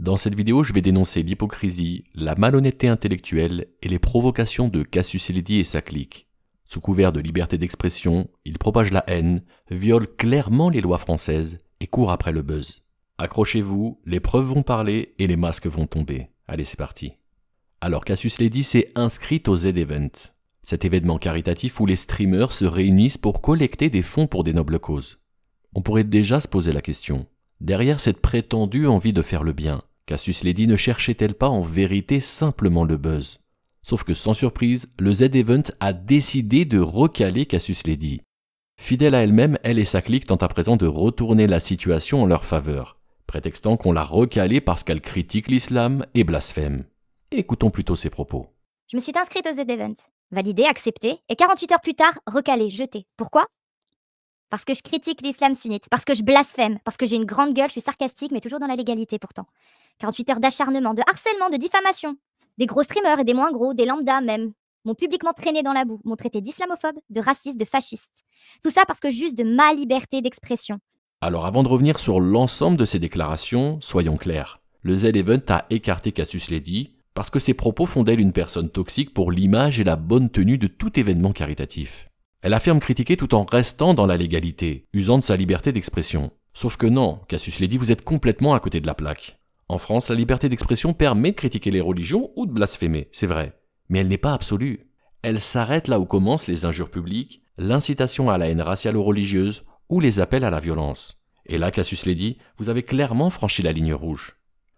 Dans cette vidéo, je vais dénoncer l'hypocrisie, la malhonnêteté intellectuelle et les provocations de Cassius Ledy et sa clique. Sous couvert de liberté d'expression, il propage la haine, viole clairement les lois françaises et court après le buzz. Accrochez-vous, les preuves vont parler et les masques vont tomber. Allez, c'est parti. Alors Cassius Ledy s'est inscrit au Z-Event, cet événement caritatif où les streamers se réunissent pour collecter des fonds pour des nobles causes. On pourrait déjà se poser la question. Derrière cette prétendue envie de faire le bien, Cassius Ledy ne cherchait-elle pas en vérité simplement le buzz? Sauf que sans surprise, le Z-Event a décidé de recaler Cassius Ledy. Fidèle à elle-même, elle et sa clique tentent à présent de retourner la situation en leur faveur, prétextant qu'on l'a recalée parce qu'elle critique l'islam et blasphème. Écoutons plutôt ses propos. Je me suis inscrite au Z-Event, validé, accepté, et 48 heures plus tard, recalé, jeté. Pourquoi? Parce que je critique l'islam sunnite, parce que je blasphème, parce que j'ai une grande gueule, je suis sarcastique, mais toujours dans la légalité pourtant. 48 heures d'acharnement, de harcèlement, de diffamation. Des gros streamers et des moins gros, des lambdas même, m'ont publiquement traîné dans la boue, m'ont traité d'islamophobe, de raciste, de fasciste. Tout ça parce que juste de ma liberté d'expression. Alors avant de revenir sur l'ensemble de ces déclarations, soyons clairs. Le Z-Event a écarté Cassius Ledy parce que ses propos font d'elle une personne toxique pour l'image et la bonne tenue de tout événement caritatif. Elle affirme critiquer tout en restant dans la légalité, usant de sa liberté d'expression. Sauf que non, Cassius Ledy, vous êtes complètement à côté de la plaque. En France, la liberté d'expression permet de critiquer les religions ou de blasphémer, c'est vrai. Mais elle n'est pas absolue. Elle s'arrête là où commencent les injures publiques, l'incitation à la haine raciale ou religieuse, ou les appels à la violence. Et là, Cassius Ledy, vous avez clairement franchi la ligne rouge.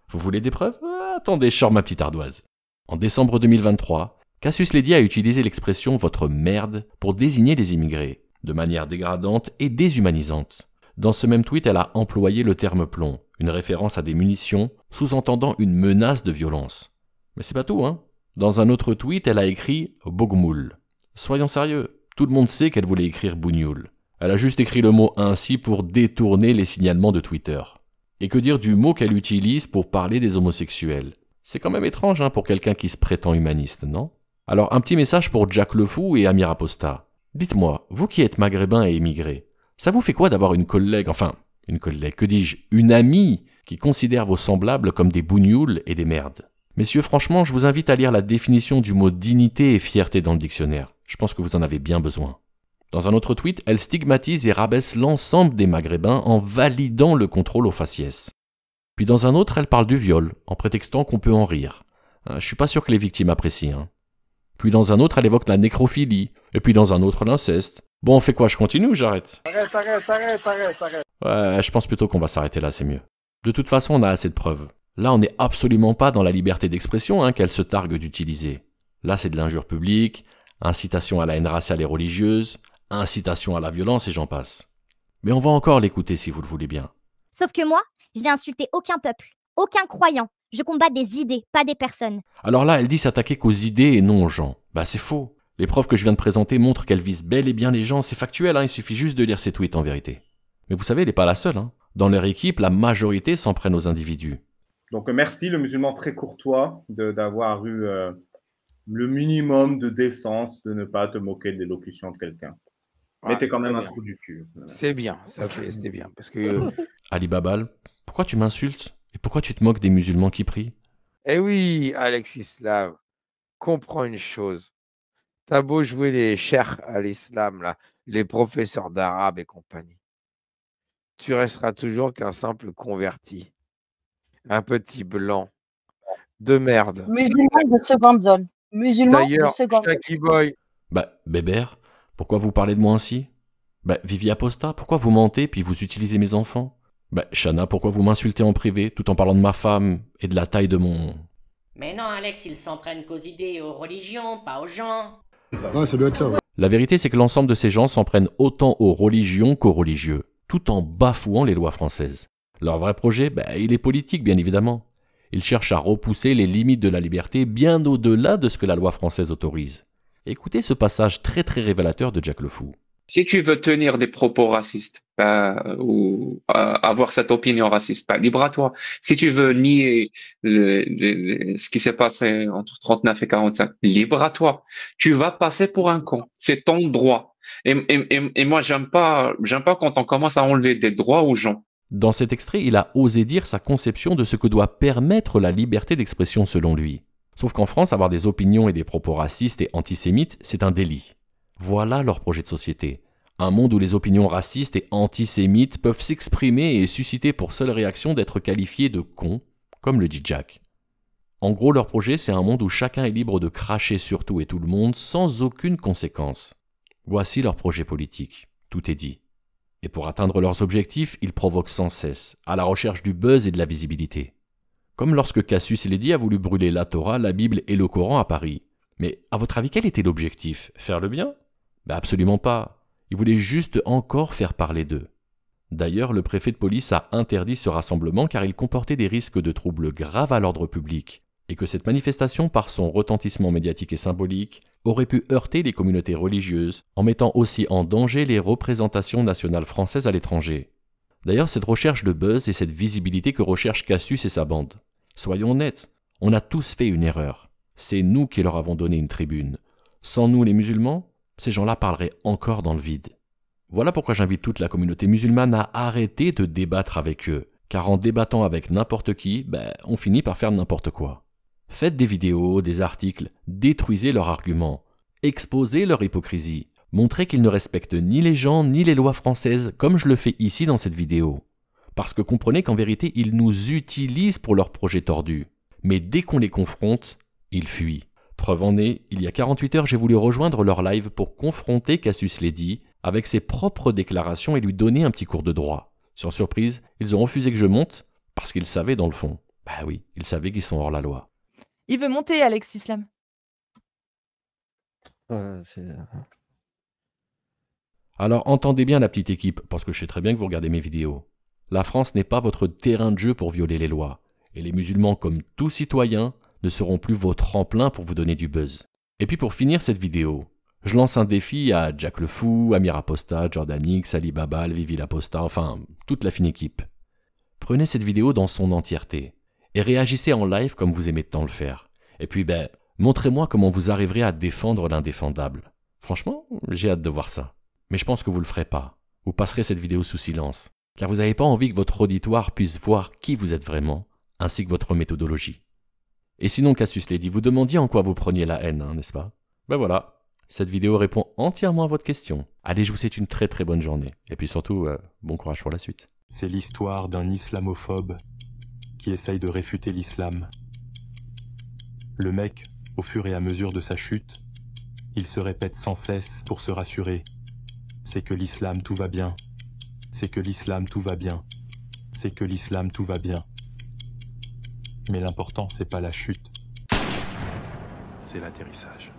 Vous voulez des preuves? Attendez, je sors ma petite ardoise. En décembre 2023, Cassius Ledy a utilisé l'expression « votre merde » pour désigner les immigrés, de manière dégradante et déshumanisante. Dans ce même tweet, elle a employé le terme plomb, une référence à des munitions, sous-entendant une menace de violence. Mais c'est pas tout, hein. Dans un autre tweet, elle a écrit « Bogmoul ». Soyons sérieux, tout le monde sait qu'elle voulait écrire Bougnoul. Elle a juste écrit le mot ainsi pour détourner les signalements de Twitter. Et que dire du mot qu'elle utilise pour parler des homosexuels? C'est quand même étrange, hein, pour quelqu'un qui se prétend humaniste, non? Alors un petit message pour Jack Le Fou et Amir Aposta. Dites-moi, vous qui êtes maghrébin et émigré, ça vous fait quoi d'avoir une collègue, que dis-je, une amie qui considère vos semblables comme des bougnoules et des merdes? Messieurs, franchement, je vous invite à lire la définition du mot dignité et fierté dans le dictionnaire. Je pense que vous en avez bien besoin. Dans un autre tweet, elle stigmatise et rabaisse l'ensemble des maghrébins en validant le contrôle au faciès. Puis dans un autre, elle parle du viol, en prétextant qu'on peut en rire. Je suis pas sûr que les victimes apprécient, hein. Puis dans un autre, elle évoque la nécrophilie. Et puis dans un autre, l'inceste. Bon, on fait quoi? Je continue ou j'arrête? Arrête. Ouais, je pense plutôt qu'on va s'arrêter là, c'est mieux. De toute façon, on a assez de preuves. Là, on n'est absolument pas dans la liberté d'expression, hein, qu'elle se targue d'utiliser. Là, c'est de l'injure publique, incitation à la haine raciale et religieuse, incitation à la violence et j'en passe. Mais on va encore l'écouter si vous le voulez bien. Sauf que moi, je n'ai insulté aucun peuple, aucun croyant. Je combats des idées, pas des personnes. Alors là, elle dit s'attaquer qu'aux idées et non aux gens. Bah c'est faux. Les preuves que je viens de présenter montrent qu'elle vise bel et bien les gens. C'est factuel, hein, il suffit juste de lire ses tweets en vérité. Mais vous savez, elle n'est pas la seule, hein. Dans leur équipe, la majorité s'en prennent aux individus. Donc merci le musulman très courtois d'avoir eu le minimum de décence de ne pas te moquer de l'élocution de quelqu'un. Mais t'es quand même un trou du cul. C'est bien, c'est bien. Parce que... Ali Babal, pourquoi tu m'insultes? Et pourquoi tu te moques des musulmans qui prient? Eh oui, Alex Islam, comprends une chose. T'as beau jouer les cheikhs à l'islam, là, les professeurs d'arabe et compagnie. Tu resteras toujours qu'un simple converti. Un petit blanc de merde. Musulman de seconde zone. Musulman de D'ailleurs, seconde zone. Shaky Boy. Bah, Bébert, pourquoi vous parlez de moi ainsi? Bah, Vivi Aposta, pourquoi vous mentez puis vous utilisez mes enfants? Bah, Chana, pourquoi vous m'insultez en privé tout en parlant de ma femme et de la taille de mon... Mais non, Alex, ils s'en prennent qu'aux idées et aux religions, pas aux gens. Ouais, ça doit être ça. Ouais. La vérité, c'est que l'ensemble de ces gens s'en prennent autant aux religions qu'aux religieux, tout en bafouant les lois françaises. Leur vrai projet, il est politique, bien évidemment. Ils cherchent à repousser les limites de la liberté bien au-delà de ce que la loi française autorise. Écoutez ce passage très très révélateur de Jack Le Fou. Si tu veux tenir des propos racistes ou avoir cette opinion raciste, libre à toi. Si tu veux nier ce qui s'est passé entre 39 et 45, libre à toi. Tu vas passer pour un con. C'est ton droit. Et moi, j'aime pas quand on commence à enlever des droits aux gens. Dans cet extrait, il a osé dire sa conception de ce que doit permettre la liberté d'expression selon lui. Sauf qu'en France, avoir des opinions et des propos racistes et antisémites, c'est un délit. Voilà leur projet de société. Un monde où les opinions racistes et antisémites peuvent s'exprimer et susciter pour seule réaction d'être qualifiés de cons, comme le dit Jack. En gros, leur projet, c'est un monde où chacun est libre de cracher sur tout et tout le monde sans aucune conséquence. Voici leur projet politique. Tout est dit. Et pour atteindre leurs objectifs, ils provoquent sans cesse, à la recherche du buzz et de la visibilité. Comme lorsque Cassius Ledy a voulu brûler la Torah, la Bible et le Coran à Paris. Mais à votre avis, quel était l'objectif? Faire le bien? Absolument pas. Ils voulaient juste encore faire parler d'eux. D'ailleurs, le préfet de police a interdit ce rassemblement car il comportait des risques de troubles graves à l'ordre public, et que cette manifestation, par son retentissement médiatique et symbolique, aurait pu heurter les communautés religieuses en mettant aussi en danger les représentations nationales françaises à l'étranger. D'ailleurs, cette recherche de buzz et cette visibilité que recherche Cassius et sa bande. Soyons honnêtes, on a tous fait une erreur. C'est nous qui leur avons donné une tribune. Sans nous, les musulmans, ces gens-là parleraient encore dans le vide. Voilà pourquoi j'invite toute la communauté musulmane à arrêter de débattre avec eux, car en débattant avec n'importe qui, on finit par faire n'importe quoi. Faites des vidéos, des articles, détruisez leurs arguments, exposez leur hypocrisie, montrez qu'ils ne respectent ni les gens ni les lois françaises comme je le fais ici dans cette vidéo. Parce que comprenez qu'en vérité, ils nous utilisent pour leurs projets tordus. Mais dès qu'on les confronte, ils fuient. Preuve en est, il y a 48 heures, j'ai voulu rejoindre leur live pour confronter Cassius Ledy avec ses propres déclarations et lui donner un petit cours de droit. Sans surprise, ils ont refusé que je monte parce qu'ils savaient dans le fond. Oui, ils savaient qu'ils sont hors la loi. Il veut monter, Alex Islam. Alors entendez bien la petite équipe, parce que je sais très bien que vous regardez mes vidéos. La France n'est pas votre terrain de jeu pour violer les lois. Et les musulmans, comme tout citoyen, ne seront plus vos tremplins pour vous donner du buzz. Et puis pour finir cette vidéo, je lance un défi à Jack le Fou, Amir Apostat, Jordan X, Ali Babal, Vivi l'Apostat, enfin toute la fine équipe. Prenez cette vidéo dans son entièreté et réagissez en live comme vous aimez tant le faire. Et puis montrez-moi comment vous arriverez à défendre l'indéfendable. Franchement, j'ai hâte de voir ça. Mais je pense que vous le ferez pas. Vous passerez cette vidéo sous silence, car vous n'avez pas envie que votre auditoire puisse voir qui vous êtes vraiment, ainsi que votre méthodologie. Et sinon, Cassius Ledy, vous demandiez en quoi vous preniez la haine, n'est-ce pas? Voilà, cette vidéo répond entièrement à votre question. Allez, je vous souhaite une très très bonne journée. Et puis surtout, bon courage pour la suite. C'est l'histoire d'un islamophobe qui essaye de réfuter l'islam. Le mec, au fur et à mesure de sa chute, il se répète sans cesse pour se rassurer. C'est que l'islam tout va bien. C'est que l'islam tout va bien. C'est que l'islam tout va bien. Mais l'important, c'est pas la chute. C'est l'atterrissage.